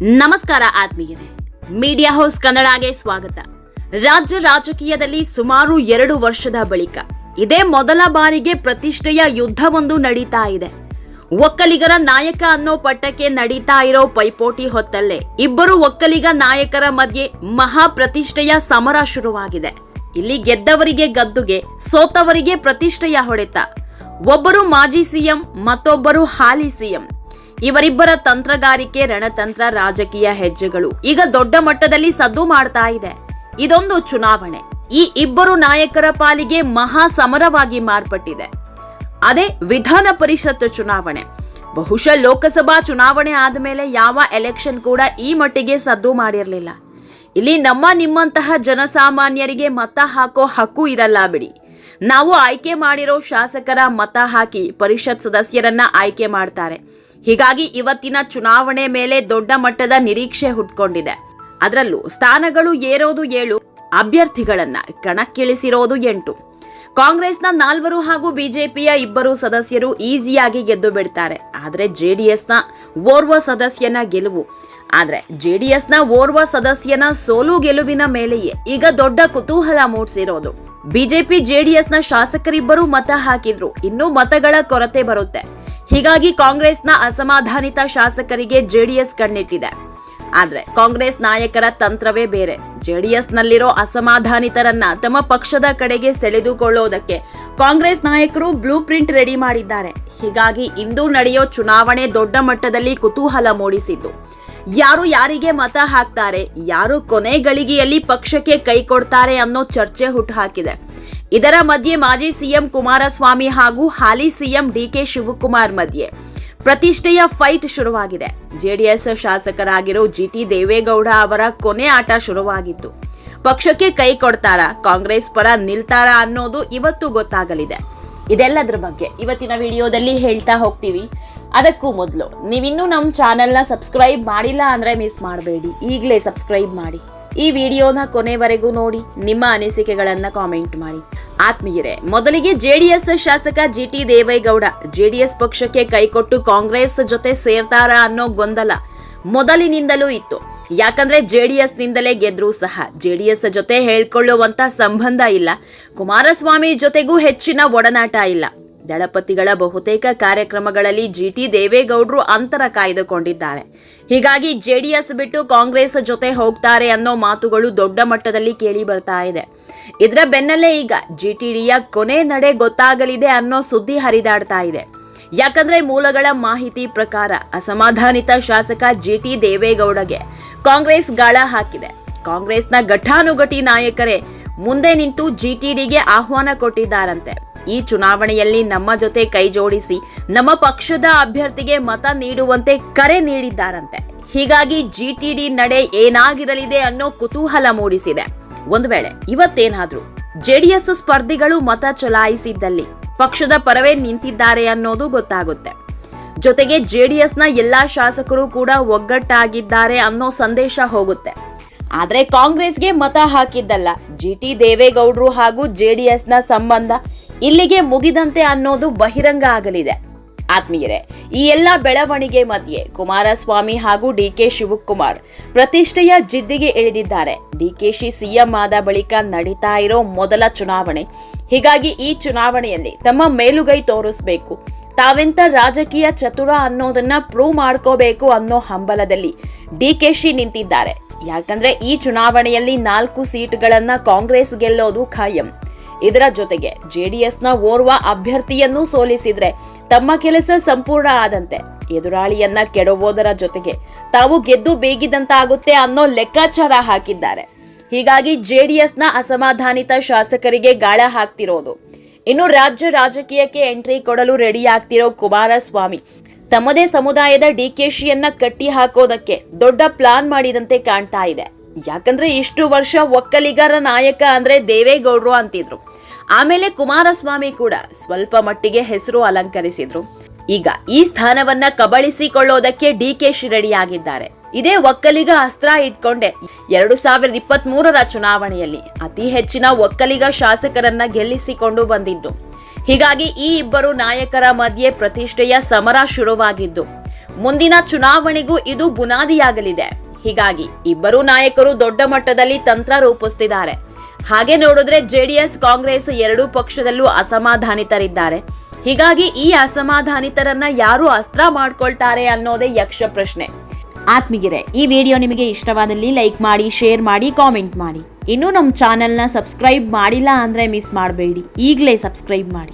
ನಮಸ್ಕಾರ ಆತ್ಮೀಯರೇ, media house ಕನ್ನಡಗೆ ಸ್ವಾಗತ. ರಾಜ್ಯ ರಾಜಕೀಯದಲ್ಲಿ ಸುಮಾರು 2 ವರ್ಷದ ಬಳಿಕ ಇದೇ ಮೊದಲ ಬಾರಿಗೆ ಪ್ರತಿಷ್ಠೆಯ ಯುದ್ಧವೊಂದು ನಡೀತಾ ಇದೆ. ಒಕ್ಕಲಿಗರ ನಾಯಕ ಅನ್ನೋ ಪಟ್ಟಕ್ಕೆ ನಡೀತಾ ಇರೋ ಪೈಪೋಟಿ ಹೊತ್ತಲ್ಲೇ ಇಬ್ಬರು ಒಕ್ಕಲಿಗ ನಾಯಕರ ಮಧ್ಯೆ ಮಹಾ ಪ್ರತಿಷ್ಠೆಯ ಸಮರ ಶುರುವಾಗಿದೆ. ಇಲ್ಲಿ ಗೆದ್ದವರಿಗೆ ಗದ್ದುಗೆ, ಸೋತವರಿಗೆ ಪ್ರತಿಷ್ಠೆಯ ಹೊಡೆತ. ಒಬ್ಬರು ಮಾಜಿ ಸಿಎಂ, ಮತ್ತೊಬ್ಬರು ಹಾಲಿ ಸಿಎಂ. ಇವರಿಬ್ಬರ ತಂತ್ರಗಾರಿಕೆ, ರಣತಂತ್ರ, ರಾಜಕೀಯ ಹೆಜ್ಜೆಗಳು ಈಗ ದೊಡ್ಡ ಮಟ್ಟದಲ್ಲಿ ಸದ್ದು ಮಾಡ್ತಾ ಇದೆ. ಇದೊಂದು ಚುನಾವಣೆ ಈ ಇಬ್ಬರು ನಾಯಕರ ಪಾಲಿಗೆ ಮಹಾ ಸಮರವಾಗಿ ಮಾರ್ಪಟ್ಟಿದೆ. ಅದೇ ವಿಧಾನ ಪರಿಷತ್ ಚುನಾವಣೆ. ಬಹುಶಃ ಲೋಕಸಭಾ ಚುನಾವಣೆ ಆದಮೇಲೆ ಯಾವ ಎಲೆಕ್ಷನ್ ಕೂಡ ಈ ಮಟ್ಟಿಗೆ ಸದ್ದು ಮಾಡಿರಲಿಲ್ಲ. ಇಲ್ಲಿ ನಿಮ್ಮಂತಹ ಜನಸಾಮಾನ್ಯರಿಗೆ ಮತ ಹಾಕೋ ಹಕ್ಕು ಇರಲ್ಲ ಬಿಡಿ. ನಾವು ಆಯ್ಕೆ ಮಾಡಿರೋ ಶಾಸಕರ ಮತ ಹಾಕಿ ಪರಿಷತ್ ಸದಸ್ಯರನ್ನ ಆಯ್ಕೆ ಮಾಡ್ತಾರೆ. ಹೀಗಾಗಿ ಇವತ್ತಿನ ಚುನಾವಣೆ ಮೇಲೆ ದೊಡ್ಡ ಮಟ್ಟದ ನಿರೀಕ್ಷೆ ಹುಟ್ಕೊಂಡಿದೆ. ಅದರಲ್ಲೂ ಸ್ಥಾನಗಳು ಏರೋದು 7, ಅಭ್ಯರ್ಥಿಗಳನ್ನ ಕಣಕ್ಕಿಳಿಸಿರೋದು 8. ಕಾಂಗ್ರೆಸ್ನ 4 ಹಾಗೂ ಬಿಜೆಪಿಯ 2 ಸದಸ್ಯರು ಈಸಿಯಾಗಿ ಗೆದ್ದು ಬಿಡ್ತಾರೆ. ಆದರೆ ಜೆಡಿಎಸ್ನ ಓರ್ವ ಸದಸ್ಯನ ಸೋಲು ಗೆಲುವಿನ ಮೇಲೆಯೇ ಈಗ ದೊಡ್ಡ ಕುತೂಹಲ ಮೂಡಿಸಿರೋದು. ಬಿಜೆಪಿ ಜೆಡಿಎಸ್ನ ಶಾಸಕರಿಬ್ಬರು ಮತ ಹಾಕಿದ್ರು, ಇನ್ನೂ ಮತಗಳ ಕೊರತೆ ಬರುತ್ತೆ. ಹೀಗಾಗಿ ಕಾಂಗ್ರೆಸ್ನ ಅಸಮಾಧಾನಿತ ಶಾಸಕರಿಗೆ ಜೆಡಿಎಸ್ ಕಣ್ಣಿಟ್ಟಿದೆ. ಆದ್ರೆ ಕಾಂಗ್ರೆಸ್ ನಾಯಕರ ತಂತ್ರವೇ ಬೇರೆ. ಜೆಡಿಎಸ್ನಲ್ಲಿರೋ ಅಸಮಾಧಾನಿತರನ್ನ ತಮ್ಮ ಪಕ್ಷದ ಕಡೆಗೆ ಸೆಳೆದುಕೊಳ್ಳೋದಕ್ಕೆ ಕಾಂಗ್ರೆಸ್ ನಾಯಕರು ಬ್ಲೂ ಪ್ರಿಂಟ್ ರೆಡಿ ಮಾಡಿದ್ದಾರೆ. ಹೀಗಾಗಿ ಇಂದು ನಡೆಯೋ ಚುನಾವಣೆ ದೊಡ್ಡ ಮಟ್ಟದಲ್ಲಿ ಕುತೂಹಲ ಮೂಡಿಸಿದ್ದು. ಯಾರು ಯಾರಿಗೆ ಮತ ಹಾಕ್ತಾರೆ, ಯಾರು ಕೊನೆ ಗಳಿಗೆಯಲ್ಲಿ ಪಕ್ಷಕ್ಕೆ ಕೈ ಕೊಡ್ತಾರೆ ಅನ್ನೋ ಚರ್ಚೆ ಹುಟ್ಟುಹಾಕಿದೆ. ಇದರ ಮಧ್ಯೆ ಮಾಜಿ ಸಿಎಂ ಕುಮಾರಸ್ವಾಮಿ ಹಾಗೂ ಹಾಲಿ ಸಿಎಂ ಡಿಕೆ ಶಿವಕುಮಾರ್ ಮಧ್ಯೆ ಪ್ರತಿಷ್ಠೆಯ ಫೈಟ್ ಶುರುವಾಗಿದೆ. ಜೆಡಿಎಸ್ ಶಾಸಕರಾಗಿರೋ ಜಿಟಿ ದೇವೇಗೌಡ ಅವರ ಕೊನೆ ಆಟ ಶುರುವಾಗಿತ್ತು. ಪಕ್ಷಕ್ಕೆ ಕೈ ಕೊಡ್ತಾರಾ, ಕಾಂಗ್ರೆಸ್ ಪರ ನಿಲ್ತಾರಾ ಅನ್ನೋದು ಇವತ್ತು ಗೊತ್ತಾಗಲಿದೆ. ಇದೆಲ್ಲದರ ಬಗ್ಗೆ ಇವತ್ತಿನ ವಿಡಿಯೋದಲ್ಲಿ ಹೇಳ್ತಾ ಹೋಗ್ತೀವಿ. ಅದಕ್ಕೂ ಮೊದಲು ನೀವಿನ್ನೂ ನಮ್ಮ ಚಾನೆಲ್ನ ಸಬ್ಸ್ಕ್ರೈಬ್ ಮಾಡಿಲ್ಲ ಅಂದ್ರೆ ಮಿಸ್ ಮಾಡಬೇಡಿ, ಈಗಲೇ ಸಬ್ಸ್ಕ್ರೈಬ್ ಮಾಡಿ. ಈ ವಿಡಿಯೋನ ಕೊನೆವರೆಗೂ ನೋಡಿ, ನಿಮ್ಮ ಅನಿಸಿಕೆಗಳನ್ನ ಕಾಮೆಂಟ್ ಮಾಡಿ. ಆತ್ಮೀಯರೇ, ಮೊದಲಿಗೆ ಜೆಡಿಎಸ್ ಶಾಸಕ ಜಿಟಿ ದೇವೇಗೌಡ ಜೆಡಿಎಸ್ ಪಕ್ಷಕ್ಕೆ ಕೈಕೊಟ್ಟು ಕಾಂಗ್ರೆಸ್ ಜೊತೆ ಸೇರ್ತಾರಾ ಅನ್ನೋ ಗೊಂದಲ ಮೊದಲಿನಿಂದಲೂ ಇತ್ತು. ಯಾಕಂದ್ರೆ ಜೆಡಿಎಸ್ ನಿಂದಲೇ ಗೆದ್ರೂ ಸಹ ಜೆಡಿಎಸ್ ಜೊತೆ ಹೇಳ್ಕೊಳ್ಳುವಂತ ಸಂಬಂಧ ಇಲ್ಲ. ಕುಮಾರಸ್ವಾಮಿ ಜೊತೆಗೂ ಹೆಚ್ಚಿನ ಒಡನಾಟ ಇಲ್ಲ. ದಳಪತಿಗಳ ಬಹುತೇಕ ಕಾರ್ಯಕ್ರಮಗಳಲ್ಲಿ ಜಿಟಿ ದೇವೇಗೌಡರು ಅಂತರ ಕಾಯ್ದುಕೊಂಡಿದ್ದಾರೆ. ಹೀಗಾಗಿ ಜೆಡಿಎಸ್ ಬಿಟ್ಟು ಕಾಂಗ್ರೆಸ್ ಜೊತೆ ಹೋಗ್ತಾರೆ ಅನ್ನೋ ಮಾತುಗಳು ದೊಡ್ಡ ಮಟ್ಟದಲ್ಲಿ ಕೇಳಿ ಬರ್ತಾ ಇದೆ. ಇದರ ಬೆನ್ನಲ್ಲೇ ಈಗ ಜಿಟಿಡಿಯ ಕೊನೆ ನಡೆ ಗೊತ್ತಾಗಲಿದೆ ಅನ್ನೋ ಸುದ್ದಿ ಹರಿದಾಡ್ತಾ ಇದೆ. ಯಾಕಂದ್ರೆ ಮೂಲಗಳ ಮಾಹಿತಿ ಪ್ರಕಾರ ಅಸಮಾಧಾನಿತ ಶಾಸಕ ಜಿಟಿ ದೇವೇಗೌಡಗೆ ಕಾಂಗ್ರೆಸ್ ಗಾಳ ಹಾಕಿದೆ. ಕಾಂಗ್ರೆಸ್ನ ಘಟಾನುಘಟಿ ನಾಯಕರೇ ಮುಂದೆ ನಿಂತು ಜಿಟಿಡಿಗೆ ಆಹ್ವಾನ ಕೊಟ್ಟಿದ್ದಾರಂತೆ. ಈ ಚುನಾವಣೆಯಲ್ಲಿ ನಮ್ಮ ಜೊತೆ ಕೈ ಜೋಡಿಸಿ ನಮ್ಮ ಪಕ್ಷದ ಅಭ್ಯರ್ಥಿಗೆ ಮತ ನೀಡುವಂತೆ ಕರೆ ನೀಡಿದ್ದಾರಂತೆ. ಹೀಗಾಗಿ ಜಿಟಿಡಿ ನಡೆ ಏನಾಗಿರಲಿದೆ ಅನ್ನೋ ಕುತೂಹಲ ಮೂಡಿಸಿದೆ. ಒಂದು ವೇಳೆ ಇವತ್ತೇನಾದ್ರೂ ಜೆಡಿಎಸ್ ಸ್ಪರ್ಧಿಗಳು ಮತ ಚಲಾಯಿಸಿದ್ದಲ್ಲಿ ಪಕ್ಷದ ಪರವೇ ನಿಂತಿದ್ದಾರೆ ಅನ್ನೋದು ಗೊತ್ತಾಗುತ್ತೆ. ಜೊತೆಗೆ ಜೆಡಿಎಸ್ನ ಎಲ್ಲಾ ಶಾಸಕರು ಕೂಡ ಒಗ್ಗಟ್ಟಾಗಿದ್ದಾರೆ ಅನ್ನೋ ಸಂದೇಶ ಹೋಗುತ್ತೆ. ಆದ್ರೆ ಕಾಂಗ್ರೆಸ್ಗೆ ಮತ ಹಾಕಿದ್ದಲ್ಲ, ಜಿಟಿ ದೇವೇಗೌಡರು ಹಾಗೂ ಜೆಡಿಎಸ್ನ ಸಂಬಂಧ ಇಲ್ಲಿಗೆ ಮುಗಿದಂತೆ ಅನ್ನೋದು ಬಹಿರಂಗ ಆಗಲಿದೆ. ಆತ್ಮೀಯರೇ, ಈ ಎಲ್ಲ ಬೆಳವಣಿಗೆ ಮಧ್ಯೆ ಕುಮಾರಸ್ವಾಮಿ ಹಾಗೂ ಡಿಕೆ ಶಿವಕುಮಾರ್ ಪ್ರತಿಷ್ಠೆಯ ಜಿದ್ದಿಗೆ ಇಳಿದಿದ್ದಾರೆ. ಡಿಕೆಶಿ ಸಿಎಂ ಆದ ಬಳಿಕ ನಡೀತಾ ಇರೋ ಮೊದಲ ಚುನಾವಣೆ. ಹೀಗಾಗಿ ಈ ಚುನಾವಣೆಯಲ್ಲಿ ತಮ್ಮ ಮೇಲುಗೈ ತೋರಿಸಬೇಕು, ತಾವೆಂತ ರಾಜಕೀಯ ಚತುರ ಅನ್ನೋದನ್ನ ಪ್ರೂವ್ ಮಾಡ್ಕೋಬೇಕು ಅನ್ನೋ ಹಂಬಲದಲ್ಲಿ ಡಿಕೆಶಿ ನಿಂತಿದ್ದಾರೆ. ಯಾಕಂದ್ರೆ ಈ ಚುನಾವಣೆಯಲ್ಲಿ 4 ಸೀಟ್ಗಳನ್ನ ಕಾಂಗ್ರೆಸ್ ಗೆಲ್ಲೋದು ಖಾಯಂ. ಇದರ ಜೊತೆಗೆ ಜೆಡಿಎಸ್ನ ಓರ್ವ ಅಭ್ಯರ್ಥಿಯನ್ನು ಸೋಲಿಸಿದ್ರೆ ತಮ್ಮ ಕೆಲಸ ಸಂಪೂರ್ಣ ಆದಂತೆ. ಎದುರಾಳಿಯನ್ನ ಕೆಡವೋದರ ಜೊತೆಗೆ ತಾವು ಗೆದ್ದು ಬೇಗಿದಂತಾಗುತ್ತೆ ಅನ್ನೋ ಲೆಕ್ಕಾಚಾರ ಹಾಕಿದ್ದಾರೆ. ಹೀಗಾಗಿ ಜೆಡಿಎಸ್ನ ಅಸಮಾಧಾನಿತ ಶಾಸಕರಿಗೆ ಗಾಳ ಹಾಕ್ತಿರೋದು. ಇನ್ನು ರಾಜ್ಯ ರಾಜಕೀಯಕ್ಕೆ ಎಂಟ್ರಿ ಕೊಡಲು ರೆಡಿ ಆಗ್ತಿರೋ ಕುಮಾರಸ್ವಾಮಿ ತಮ್ಮದೇ ಸಮುದಾಯದ ಡಿಕೆಶಿಯನ್ನ ಕಟ್ಟಿ ಹಾಕೋದಕ್ಕೆ ದೊಡ್ಡ ಪ್ಲಾನ್ ಮಾಡಿದಂತೆ ಕಾಣ್ತಾ ಇದೆ. ಯಾಕಂದ್ರೆ ಇಷ್ಟು ವರ್ಷ ಒಕ್ಕಲಿಗರ ನಾಯಕ ಅಂದ್ರೆ ದೇವೇಗೌಡರು ಅಂತಿದ್ರು. ಆಮೇಲೆ ಕುಮಾರಸ್ವಾಮಿ ಕೂಡ ಸ್ವಲ್ಪ ಮಟ್ಟಿಗೆ ಹೆಸರು ಅಲಂಕರಿಸಿದ್ರು. ಈಗ ಈ ಸ್ಥಾನವನ್ನ ಕಬಳಿಸಿಕೊಳ್ಳೋದಕ್ಕೆ ಡಿಕೆಶಿ ರೆಡಿ ಆಗಿದ್ದಾರೆ. ಇದೇ ಒಕ್ಕಲಿಗ ಅಸ್ತ್ರ ಇಟ್ಕೊಂಡೆ 2023ರ ಚುನಾವಣೆಯಲ್ಲಿ ಅತಿ ಹೆಚ್ಚಿನ ಒಕ್ಕಲಿಗ ಶಾಸಕರನ್ನ ಗೆಲ್ಲಿಸಿಕೊಂಡು ಬಂದಿದ್ದು. ಹೀಗಾಗಿ ಈ ಇಬ್ಬರು ನಾಯಕರ ಮಧ್ಯೆ ಪ್ರತಿಷ್ಠೆಯ ಸಮರ ಶುರುವಾಗಿದ್ದು ಮುಂದಿನ ಚುನಾವಣೆಗೂ ಇದು ಬುನಾದಿಯಾಗಲಿದೆ. ಹೀಗಾಗಿ ಇಬ್ಬರು ನಾಯಕರು ದೊಡ್ಡ ಮಟ್ಟದಲ್ಲಿ ತಂತ್ರ ರೂಪಿಸುತ್ತಿದ್ದಾರೆ. ಹಾಗೆ ನೋಡಿದ್ರೆ ಜೆಡಿಎಸ್ ಕಾಂಗ್ರೆಸ್ ಎರಡೂ ಪಕ್ಷದಲ್ಲೂ ಅಸಮಾಧಾನಿತರಿದ್ದಾರೆ. ಹೀಗಾಗಿ ಈ ಅಸಮಾಧಾನಿತರನ್ನ ಯಾರು ಅಸ್ತ್ರ ಮಾಡ್ಕೊಳ್ತಾರೆ ಅನ್ನೋದೇ ಯಕ್ಷ ಪ್ರಶ್ನೆ. ಆತ್ಮೀಯರೇ, ಈ ವಿಡಿಯೋ ನಿಮಗೆ ಇಷ್ಟವಾದಲ್ಲಿ ಲೈಕ್ ಮಾಡಿ, ಶೇರ್ ಮಾಡಿ, ಕಾಮೆಂಟ್ ಮಾಡಿ. ಇನ್ನೂ ನಮ್ಮ ಚಾನೆಲ್ನ ಸಬ್ಸ್ಕ್ರೈಬ್ ಮಾಡಿಲ್ಲ ಅಂದರೆ ಮಿಸ್ ಮಾಡಬೇಡಿ, ಈಗಲೇ ಸಬ್ಸ್ಕ್ರೈಬ್ ಮಾಡಿ.